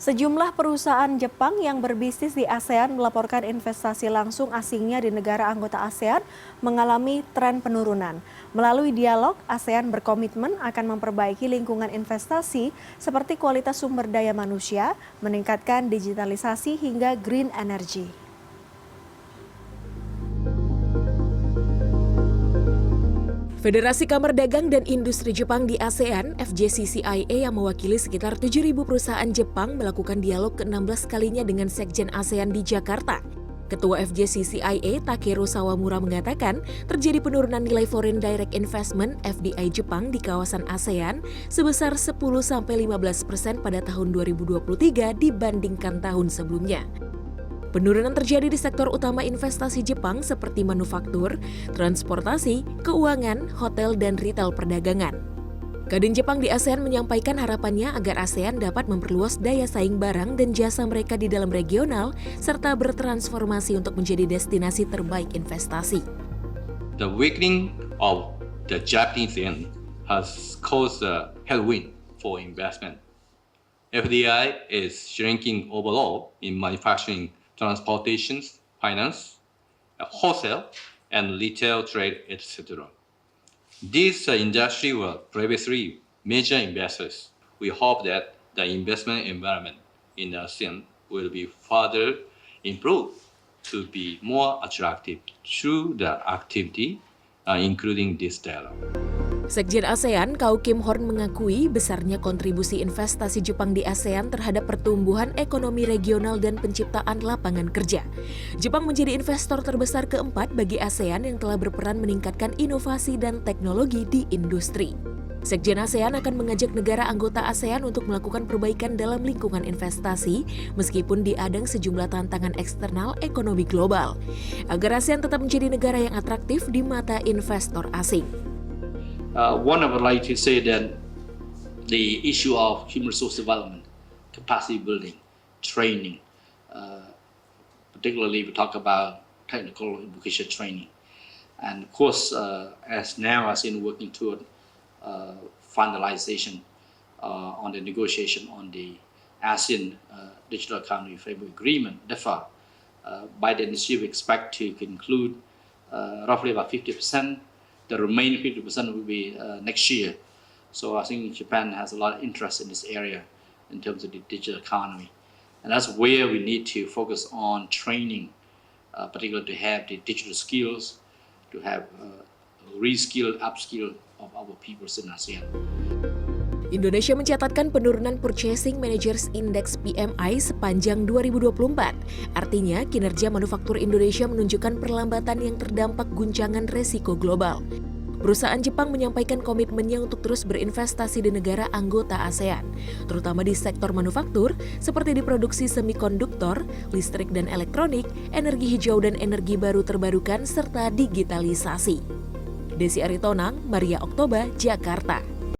Sejumlah perusahaan Jepang yang berbisnis di ASEAN melaporkan investasi langsung asingnya di negara anggota ASEAN mengalami tren penurunan. Melalui dialog, ASEAN berkomitmen akan memperbaiki lingkungan investasi seperti kualitas sumber daya manusia, meningkatkan digitalisasi hingga green energy. Federasi Kamar Dagang dan Industri Jepang di ASEAN, FJCCIA yang mewakili sekitar 7.000 perusahaan Jepang melakukan dialog ke-16 kalinya dengan Sekjen ASEAN di Jakarta. Ketua FJCCIA Takeru Sawamura mengatakan terjadi penurunan nilai Foreign Direct Investment (FDI) Jepang di kawasan ASEAN sebesar 10-15% pada tahun 2023 dibandingkan tahun sebelumnya. Penurunan terjadi di sektor utama investasi Jepang seperti manufaktur, transportasi, keuangan, hotel, dan retail perdagangan. Kadin Jepang di ASEAN menyampaikan harapannya agar ASEAN dapat memperluas daya saing barang dan jasa mereka di dalam regional, serta bertransformasi untuk menjadi destinasi terbaik investasi. The weakening of the Japanese yen has caused a headwind for investment. FDI is shrinking overall in manufacturing, transportation, finance, wholesale, and retail trade, etc. These industries were previously major investors. We hope that the investment environment in ASEAN will be further improved to be more attractive through the activity, including this dialogue. Sekjen ASEAN, Kau Kim Horn mengakui besarnya kontribusi investasi Jepang di ASEAN terhadap pertumbuhan ekonomi regional dan penciptaan lapangan kerja. Jepang menjadi investor terbesar keempat bagi ASEAN yang telah berperan meningkatkan inovasi dan teknologi di industri. Sekjen ASEAN akan mengajak negara anggota ASEAN untuk melakukan perbaikan dalam lingkungan investasi meskipun diadang sejumlah tantangan eksternal ekonomi global, agar ASEAN tetap menjadi negara yang atraktif di mata investor asing. One, I would like to say that the issue of human resource development, capacity building, training, particularly we talk about technical vocational training. And of course, as now ASEAN working toward finalization on the negotiation on the ASEAN Digital Economy Framework Agreement, DEFA, by the next year we expect to conclude roughly about 50%. The remaining 50% will be next year. So I think Japan has a lot of interest in this area in terms of the digital economy. And that's where we need to focus on training, particularly to have the digital skills, to have reskill, upskill of our people in ASEAN. Indonesia mencatatkan penurunan Purchasing Managers Index PMI sepanjang 2024. Artinya, kinerja manufaktur Indonesia menunjukkan perlambatan yang terdampak guncangan resiko global. Perusahaan Jepang menyampaikan komitmennya untuk terus berinvestasi di negara anggota ASEAN, terutama di sektor manufaktur seperti di produksi semikonduktor, listrik dan elektronik, energi hijau dan energi baru terbarukan, serta digitalisasi. Desi Aritonang, Maria Oktober, Jakarta.